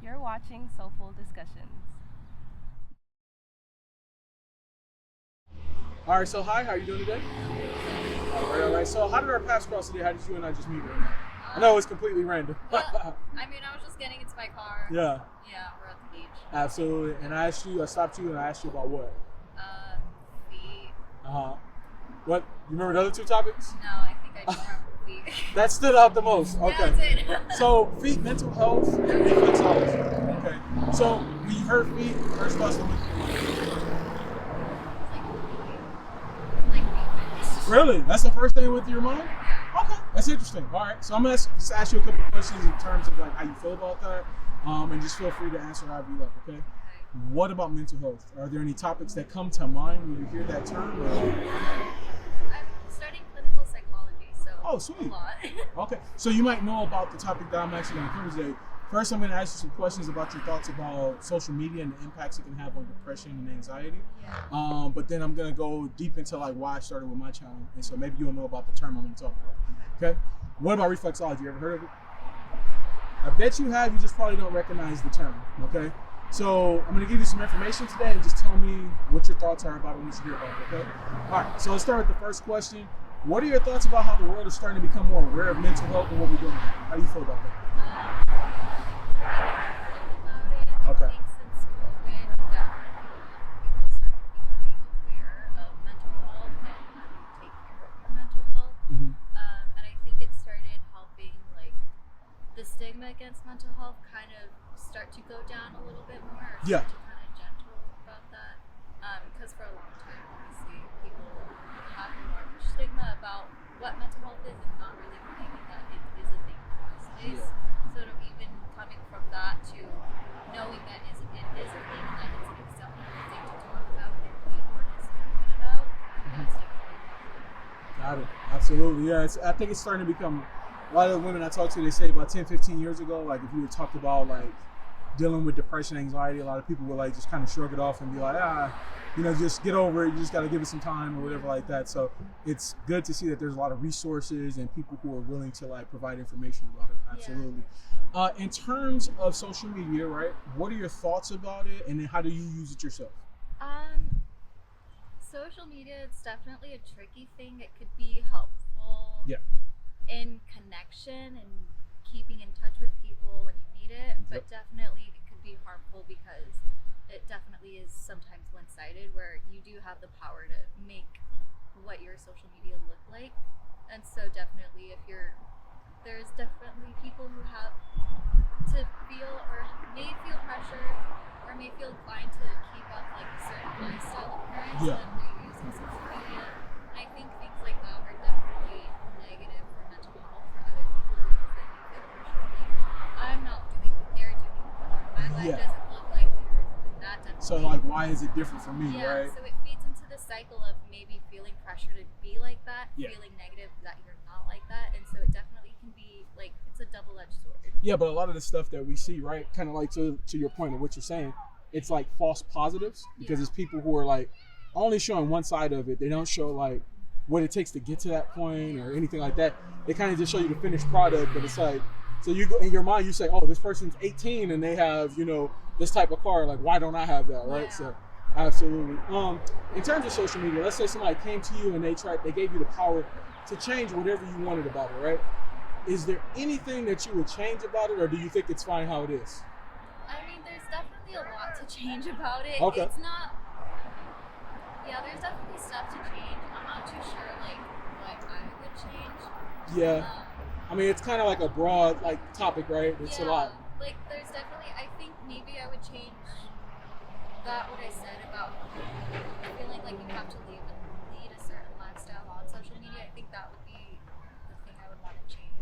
You're watching Soleful Discussions. All right, so hi, how are you doing today? All right. So how did our paths cross today? How did you and I just meet right now? I know it's completely random. Well, I mean, I was just getting into my car. Yeah. Yeah, we're at the beach. Absolutely. And I stopped you and I asked you about what? Feet. What? You remember the other two topics? No, I think I just remember feet. That stood out the most. Okay. Yeah, that's it. So feet, mental health, and reflexology. Okay. So when you heard feet, first thoughts that went through your mind. Like feet. Really? That's the first thing that went through your mind? Okay, that's interesting. All right, so I'm gonna just ask you a couple of questions in terms of like how you feel about that, and just feel free to answer however you like. Okay. What about mental health? Are there any topics that come to mind when you hear that term? Or? I'm studying clinical psychology, so Oh, sweet. a lot. Okay, so you might know about the topic that I'm actually going to cover today. First, I'm going to ask you some questions about your thoughts about social media and the impacts it can have on depression and anxiety. Yeah. But then I'm going to go deep into like why I started with my channel, and so maybe you'll know about the term I'm going to talk about. Okay. What about reflexology? You ever heard of it? I bet you have. You just probably don't recognize the term. Okay. So I'm going to give you some information today, and just tell me what your thoughts are about it when you hear about it. Okay. All right. So let's start with the first question. What are your thoughts about how the world is starting to become more aware of mental health and what we're doing? How do you feel about that? Okay. I think since COVID, definitely people started becoming aware of mental health and take care of your mental health. Mm-hmm. And I think it started helping like the stigma against mental health kind of start to go down a little bit more. Or Yeah. start to kind of gentle about that. Because for a long time, obviously, people have a large stigma about what mental health is and not really believing that it is a thing these days. Yeah. So even coming from that to knowing that it is a thing and that it's an acceptable thing to talk about and be honest and open about, that's definitely helpful. Got it. Absolutely. Yeah. I think it's starting to become, a lot of the women I talk to, they say about 10, 15 years ago, like if you were talked about like dealing with depression, anxiety, a lot of people would like just kind of shrug it off and be like, just get over it. You just got to give it some time or whatever like that. So it's good to see that there's a lot of resources and people who are willing to like provide information about it. Absolutely. Yeah. In terms of social media, right? What are your thoughts about it, and then how do you use it yourself? Social media, it's definitely a tricky thing. It could be helpful in connection and keeping in touch with people when you need it, but definitely it could be harmful because it definitely is sometimes one-sided where you do have the power to make what your social media look like. And so definitely there's definitely people who have to feel or may feel pressure or may feel inclined to keep up like a certain lifestyle appearance when they're using social media. And I think things like that are definitely negative for mental health for other people because then you feel pressure like I'm not doing what they're doing or my life doesn't look like theirs and that definitely. So like, why is it different for me, right? So it feeds into the cycle of maybe feeling pressure to be like that, feeling negative that you're not like that, and so it definitely can be like it's a double-edged sword. Yeah, but a lot of the stuff that we see, right, kind of like to your point of what you're saying, it's like false positives because it's people who are like only showing one side of it. They don't show like what it takes to get to that point or anything like that. They kind of just show you the finished product, but it's like, so you go in your mind, you say, oh, this person's 18 and they have, this type of car. Like, why don't I have that, right? So, absolutely. In terms of social media, let's say somebody came to you and they gave you the power to change whatever you wanted about it, right? Is there anything that you would change about it, or do you think it's fine how it is? I mean, there's definitely a lot to change about it. Okay. It's not. Yeah, there's definitely stuff to change. I'm not too sure like what I would change. Yeah. I mean, it's kind of like a broad like topic, right? It's a lot. Like, there's definitely. I think maybe I would change that what I said about feeling like you have to lead a certain lifestyle on social media. I think that would be the thing I would want to change.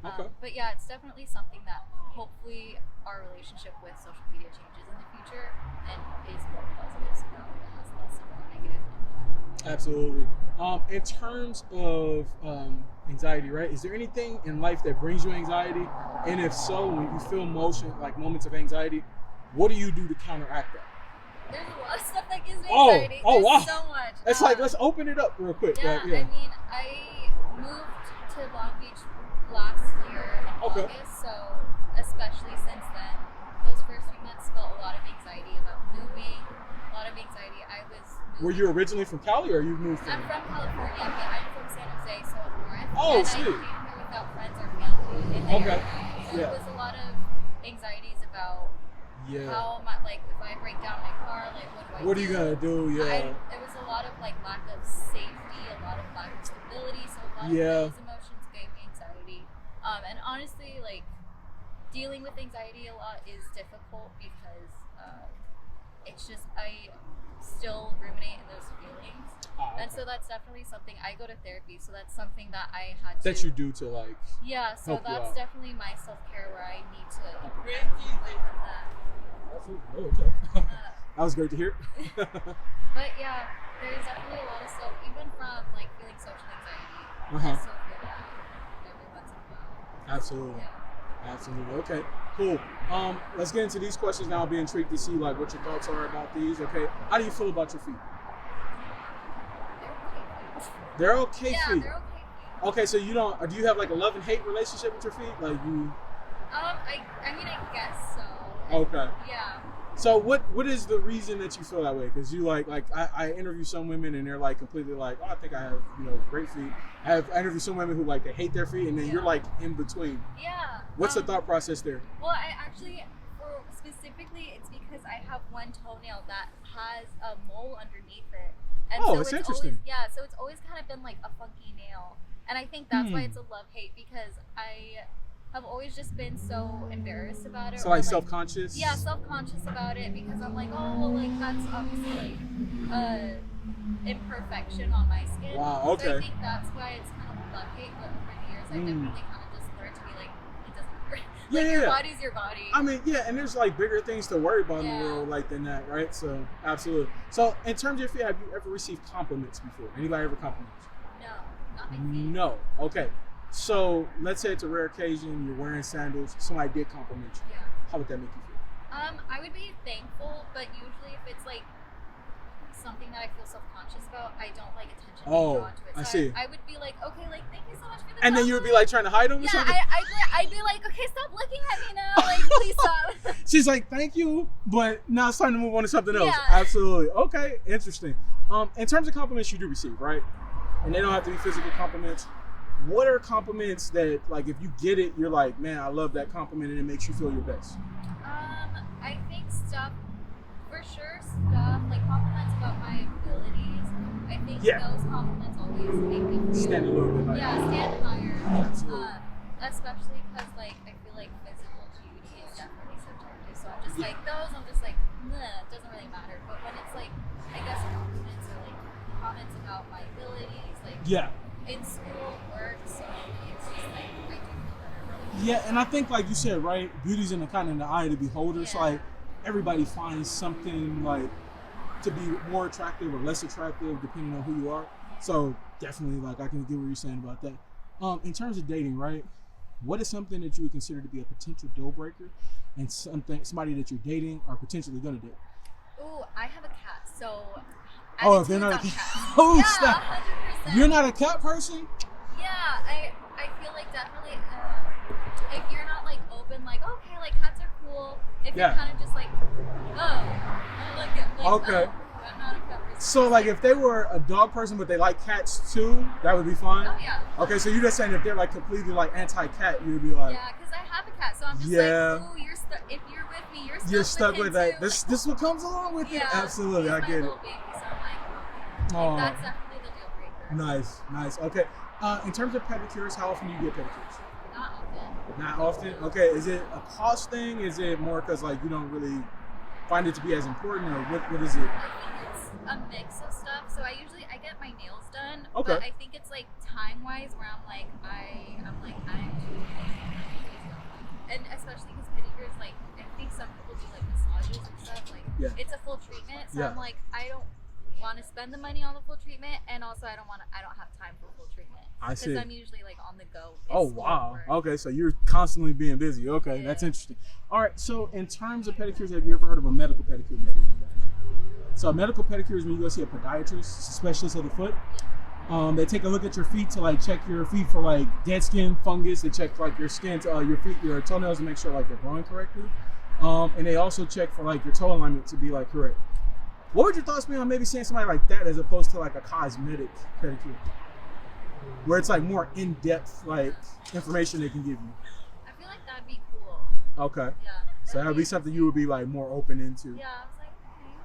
Okay. But yeah, it's definitely something that hopefully our relationship with social media changes in the future and is more positive, so that way it has less of a negative impact. Absolutely. In terms of anxiety, right? Is there anything in life that brings you anxiety? And if so, when you feel moments of anxiety, what do you do to counteract that? There's a lot of stuff that gives me anxiety. Wow. There's so much. It's like, let's open it up real quick. Yeah, Right? I mean, I moved to Long Beach last year in August, so especially since then, those Were you originally from Cali, or you moved from? I'm from California, but I'm from San Jose, so up north. Oh, and sweet. I came here without friends or family in the Okay. area. So Yeah. it was a lot of anxieties about how am I, like, if I break down my car, like, what do I do? What are you gonna do? Yeah. There was a lot of, like, lack of safety, a lot of lack of stability, so a lot of those emotions gave me anxiety. And honestly, like, dealing with anxiety a lot is difficult because it's just, I still ruminate in those feelings. Okay. And so that's definitely something, I go to therapy, so that's something that I had to... That you do to, like... Yeah, so help you that's out. definitely my self-care where I need to away from that. Oh, okay. That was great to hear. But yeah, there's definitely a lot of stuff, even from like feeling social anxiety. I still feel that every once in a while. Absolutely. Yeah. Absolutely. Okay, cool. Let's get into these questions now. I'll be intrigued to see like what your thoughts are about these. Okay, how do you feel about your feet? They're okay Yeah, feet. they're okay feet. Okay, so you don't? Do you have like a love and hate relationship with your feet? Like you? I mean, I guess so. Okay. Yeah. So what is the reason that you feel that way? Because you like I interview some women and they're like completely like, oh, I think I have great feet. I interview some women who like they hate their feet, and then you're like in between. Yeah. What's the thought process there? Well, I actually, specifically, it's because I have one toenail that has a mole underneath it. And so it's interesting. So it's always kind of been like a funky nail. And I think that's why it's a love-hate, because I have always just been so embarrassed about it. So like self-conscious? Yeah, self-conscious about it, because I'm like, oh, well, like that's obviously like imperfection on my skin. Wow, okay. So I think that's why it's kind of love-hate, but over the years I definitely kind of just learned to be like, it doesn't matter. Like your body's your body. I mean, yeah, and there's like bigger things to worry about in the world like than that, right? So absolutely. So in terms of your feet, have you ever received compliments before? Anybody ever compliment you? No, not my feet. No. Okay. So let's say it's a rare occasion, you're wearing sandals, somebody did compliment you. Yeah. How would that make you feel? I would be thankful, but usually if it's like something that I feel self-conscious about, I don't like attention being drawn to it. So I see. I would be like, okay, like thank you so much for the And then you would be like trying to hide them or yeah, something? I'd be like, okay, stop looking at me now. Like, please stop. She's like, thank you, but now it's time to move on to something else. Yeah. Absolutely. Okay, interesting. In terms of compliments you do receive, right? And they don't have to be physical compliments. What are compliments that, like, if you get it, you're like, man, I love that compliment and it makes you feel your best? I think stuff like compliments about my abilities. I think those compliments always make me feel stand a little bit higher. Yeah, stand higher. Absolutely. Especially because like I feel like physical beauty is definitely subjective. So I'm just like those. I'm just like, it doesn't really matter. But when it's like, I guess compliments or like comments about my abilities, like in school, work, so it's just like I do feel better. Yeah, and I think like you said, right, beauty's in the eye of the beholder. So like everybody finds something like to be more attractive or less attractive depending on who you are. So definitely like I can get what you're saying about that. In terms of dating, right? What is something that you would consider to be a potential deal breaker and somebody that you're dating or potentially gonna date? Ooh, I have a cat, so if they're not a cat. Oh, yeah, stop. 100%. You're not a cat person? Yeah, I feel like definitely if you're not like open, like okay, like cats are cool. If you're kind of just like, I like it. Like, okay. I'm not a cat person. So like if they were a dog person but they like cats too, that would be fine? Oh yeah. Okay, so you're just saying if they're like completely like anti-cat, you would be like, yeah, because I have a cat, so I'm just like, ooh, you're stuck. If you're with me, you're stuck with that. Too. This is what comes along with it. Absolutely, I get it. Baby, so I'm like, that's definitely the deal breaker. Nice. Okay. In terms of pedicures, how often do you get pedicures? Not often. Not often. Okay. Is it a cost thing? Is it more because like you don't really find it to be as important, or what is it? I think it's a mix of stuff. So I get my nails done, but I think it's like time wise where I'm like and especially because pedicures, like I think some people do like massages and stuff. Like it's a full treatment, so I'm like I don't want to spend the money on the full treatment, and also I don't have time for full treatment. I see. Because I'm usually like on the go. Oh wow. Okay, so you're constantly being busy. Okay, that's interesting. All right, so in terms of pedicures, have you ever heard of a medical pedicure before? So a medical pedicure is when you go see a podiatrist, a specialist of the foot. They take a look at your feet to like check your feet for like dead skin, fungus. They check like your skin, your feet, your toenails to make sure like they're growing correctly. And they also check for like your toe alignment to be like correct. What would your thoughts be on maybe seeing somebody like that as opposed to like a cosmetic pedicure? Where it's like more in-depth like information they can give you. I feel like that'd be cool. Okay. Yeah. So that would be something you would be like more open into. Yeah,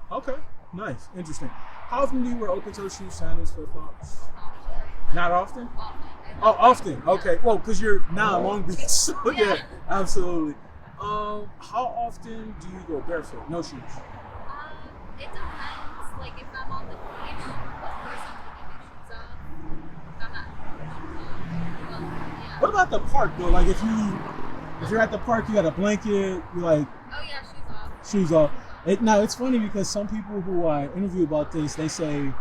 I was like, Okay. Nice. Interesting. How often do you wear open-toe shoes, sandals, flip-flops? Not often? Oh, often. Okay. Well, because you're now in Long Beach. So yeah, absolutely. How often do you go barefoot? No shoes? It depends. Like if I'm on the beach, of course I'm taking my shoes off. If I'm not taking my shoes off. Well, yeah. What about the park though? Like if you're at the park, you got a blanket, you're like Oh yeah, shoes off. shoes off. Now it's funny because some people who I interview about this, they say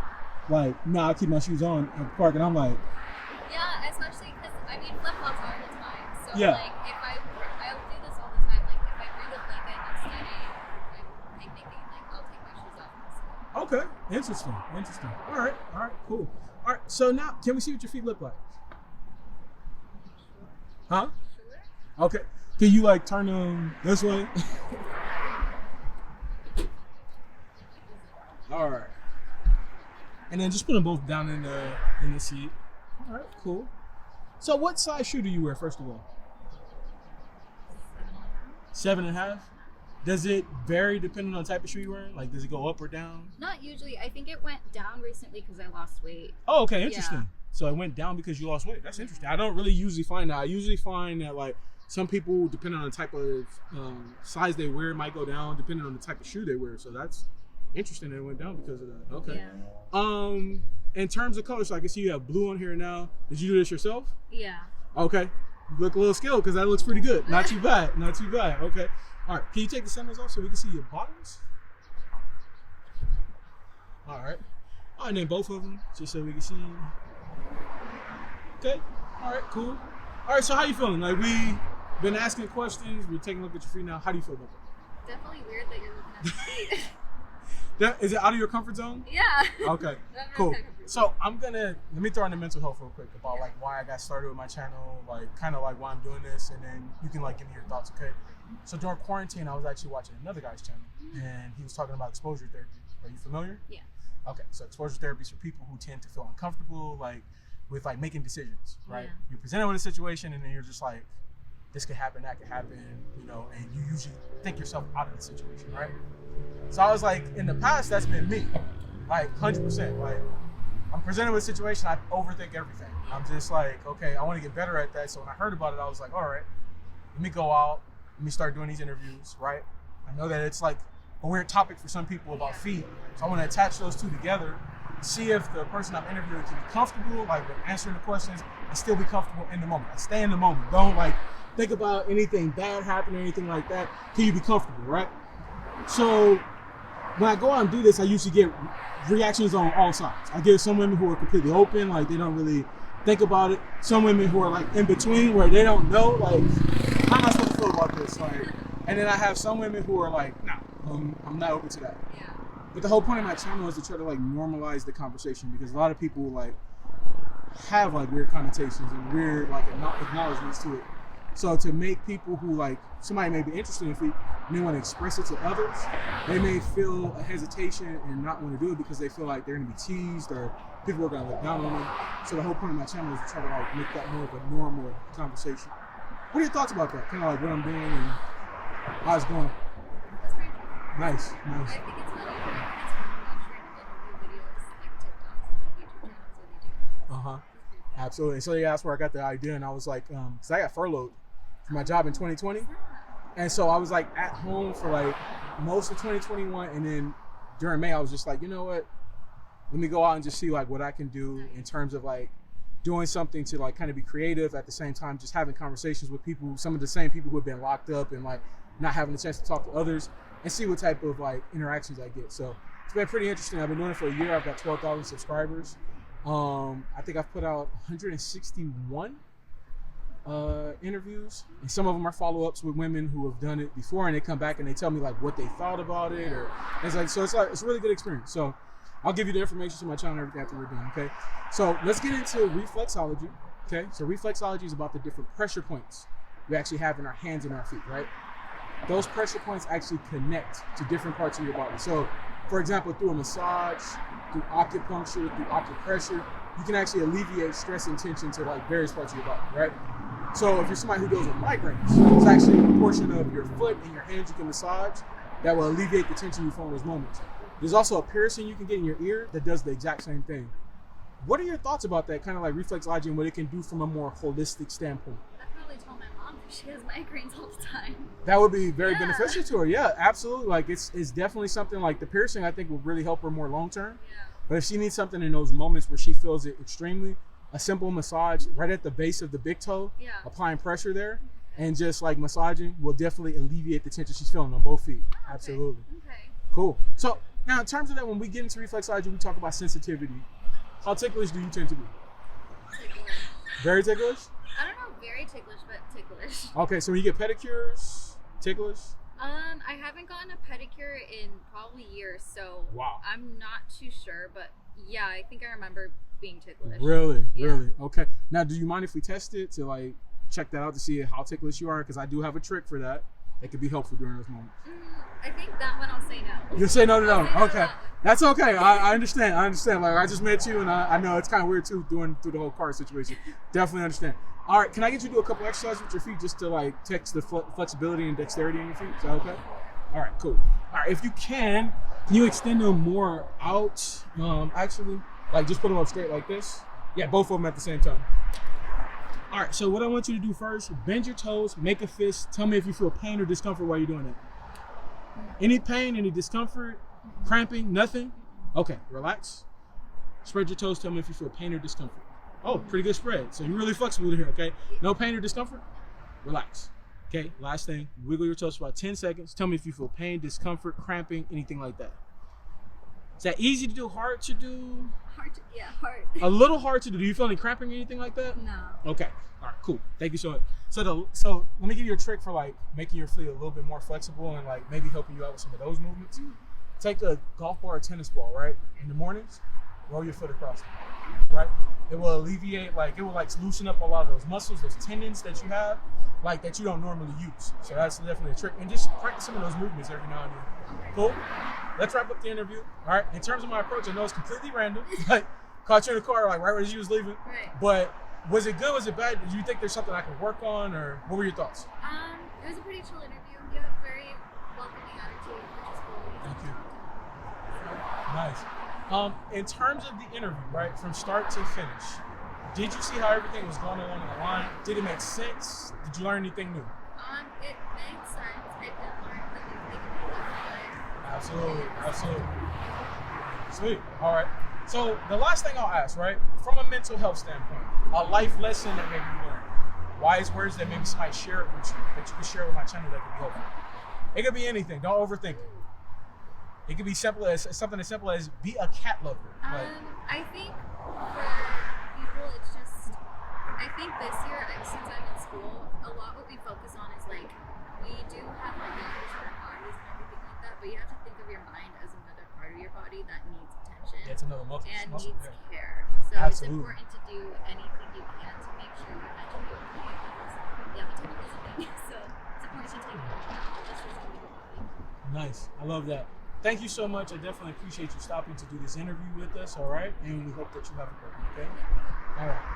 like, I keep my shoes on at the park, and I'm like, Yeah, especially because I mean flip flops all the time. So Yeah. like if I'll do this all the time. Like if I bring a blanket and I'm studying, I'm picnicking, like I'll take my shoes off. okay, interesting. All right, cool. All right, so now can we see what your feet look like? Huh? Sure. Okay. Can you like turn them this way? All right. And then just put them both down in the seat. All right, cool. So what size shoe do you wear, first of all? 7.5? Does it vary depending on the type of shoe you're wearing? Like, does it go up or down? Not usually. I think it went down recently because I lost weight. Oh, okay, interesting. Yeah. So it went down because you lost weight. That's interesting. I don't really usually find that. I usually find that like some people, depending on the type of size they wear, might go down depending on the type of shoe they wear. So that's interesting that it went down because of that. Okay. Yeah. In terms of colors, so I can see you have blue on here now. Did you do this yourself? Yeah. Okay. You look a little skilled because that looks pretty good. Not too bad. Okay. All right. Can you take the sandals off so we can see your bottoms? All right. And then both of them, just so we can see. Okay. All right. Cool. All right. So how you feeling? Like we been asking questions. We're taking a look at your feet now. How do you feel about that? Definitely weird that you're looking at my feet. Is it out of your comfort zone? Yeah. Okay. Cool. So let me throw in the mental health real quick about like why I got started with my channel, like kind of like why I'm doing this, and then you can like give me your thoughts, okay? So during quarantine, I was actually watching another guy's channel, and he was talking about exposure therapy. Are you familiar? Yeah. Okay. So exposure therapy is for people who tend to feel uncomfortable, like with like making decisions, right? Yeah. You're presented with a situation, and then you're just like, this could happen, that could happen, you know, and you usually think yourself out of the situation, right? So I was like, in the past, that's been me, like 100%. Like I'm presented with a situation, I overthink everything. I'm just like, okay, I want to get better at that. So when I heard about it, I was like, all right, let me go out, let me start doing these interviews, right? I know that it's like a weird topic for some people about feet, so I want to attach those two together, see if the person I'm interviewing can be comfortable, like with answering the questions, and still be comfortable in the moment. Like, stay in the moment. Don't like think about anything bad happening or anything like that. Can you be comfortable, right? So when I go out and do this, I usually get reactions on all sides. I get some women who are completely open, like they don't really think about it. Some women who are like in between, where they don't know, like, how am I supposed to feel about this? Like, and then I have some women who are like, nah, I'm not open to that. Yeah. But the whole point of my channel is to try to like normalize the conversation, because a lot of people like have like weird connotations and weird like acknowledgments to it. So to make people who like, somebody may be interested in feet, and they want to express it to others, they may feel a hesitation and not want to do it because they feel like they're going to be teased or people are going to look down on them. So the whole point of my channel is to try to like make that more of a normal conversation. What are your thoughts about that? Kind of like what I'm doing and how it's going? That's pretty cool. Nice. I think it's funny. It's fun watching interview videos like TikToks and like YouTube channels where they do it. Uh-huh. Absolutely. So yeah, that's where I got the idea, and I was like, because I got furloughed for my job in 2020, and so I was like at home for like most of 2021, and then during May I was just like, you know what, let me go out and just see like what I can do in terms of like doing something to like kind of be creative at the same time, just having conversations with people, some of the same people who have been locked up and like not having the chance to talk to others, and see what type of like interactions I get. So it's been pretty interesting. I've been doing it for a year. I've got 12,000 subscribers. I think I've put out 161 interviews, and some of them are follow-ups with women who have done it before, and they come back and they tell me like what they thought about it, or it's like, so it's like, it's a really good experience. So I'll give you the information to my channel and everything after we're done. Okay, so let's get into reflexology. Okay, so reflexology is about the different pressure points we actually have in our hands and our feet, right? Those pressure points actually connect to different parts of your body. So for example, through a massage, through acupuncture, through acupressure, you can actually alleviate stress and tension to like various parts of your body, right? So if you're somebody who deals with migraines, it's actually a portion of your foot and your hands you can massage that will alleviate the tension you feel in those moments. There's also a piercing you can get in your ear that does the exact same thing. What are your thoughts about that, kind of like reflexology and what it can do from a more holistic standpoint? I probably tell my mom because she has migraines all the time. That would be very beneficial to her. Yeah, absolutely. Like it's definitely something like the piercing I think will really help her more long term. Yeah. But if she needs something in those moments where she feels it extremely, a simple massage right at the base of the big toe, applying pressure there, and just like massaging will definitely alleviate the tension she's feeling on both feet. Okay. Absolutely. Okay. Cool. So now in terms of that, when we get into reflexology, we talk about sensitivity. How ticklish do you tend to be? Ticklish. Very ticklish? I don't know, very ticklish, but ticklish. Okay, so when you get pedicures, ticklish? I haven't gotten a pedicure in probably years, so Wow. I'm not too sure, but yeah, I think I remember being ticklish. Really? Yeah. Really? Okay. Now, do you mind if we test it to like check that out to see how ticklish you are? Because I do have a trick for that. That could be helpful during those moments. I think that one I'll say no. You'll say no to I'll no. say no to Okay. that one. That's okay. I understand. Like I just met you and I know it's kind of weird too doing through the whole car situation. Definitely understand. All right. Can I get you to do a couple exercises with your feet just to like test the flexibility and dexterity in your feet? Is that okay? All right, cool. All right, if you can you extend them more out? Actually, like just put them up straight like this. Yeah, both of them at the same time. All right, so what I want you to do first, bend your toes, make a fist. Tell me if you feel pain or discomfort while you're doing it. Any pain, any discomfort, cramping, nothing? Okay, relax. Spread your toes, tell me if you feel pain or discomfort. Oh, pretty good spread. So you're really flexible here, okay? No pain or discomfort? Relax. Okay, last thing, wiggle your toes for about 10 seconds. Tell me if you feel pain, discomfort, cramping, anything like that. Is that easy to do, hard to do? Hard. A little hard to do. Do you feel any cramping or anything like that? No. Okay, all right, cool. Thank you so much. So let me give you a trick for like making your feet a little bit more flexible and like maybe helping you out with some of those movements. Take a golf ball or tennis ball, right? In the mornings, roll your foot across it, right? It will alleviate, like, it will like loosen up a lot of those muscles, those tendons that you have, like that you don't normally use. So that's definitely a trick. And just practice some of those movements every now and then. Cool? Let's wrap up the interview. All right. In terms of my approach, I know it's completely random. Like, caught you in the car, like right as you was leaving. Right. But was it good? Was it bad? Did you think there's something I could work on, or what were your thoughts? It was a pretty chill interview. You have a very welcoming attitude, which is cool. Thank you. Nice. In terms of the interview, right, from start to finish, did you see how everything was going along the line? Did it make sense? Did you learn anything new? It made sense. I did learn that they can be good. Absolutely. Sweet. All right. So the last thing I'll ask, right, from a mental health standpoint, a life lesson that maybe you learned, wise words that maybe somebody share it with you, that you can share with my channel that could be helpful. It could be anything. Don't overthink it. It could be something as simple as be a cat lover. I think for people, it's just, I think this year, since I'm in school, a lot what we focus on is like, we do have like language for our bodies and everything like that, but you have to think of your mind as another part of your body that needs attention. It's another muscle. And needs care. So Absolutely. It's important to do anything you can to make sure you're mentally okay. Because, mental health is a thing, so it's important to take care of that. Just listen to your body. Nice. I love that. Thank you so much. I definitely appreciate you stopping to do this interview with us, all right? And we hope that you have a great one, okay? All right.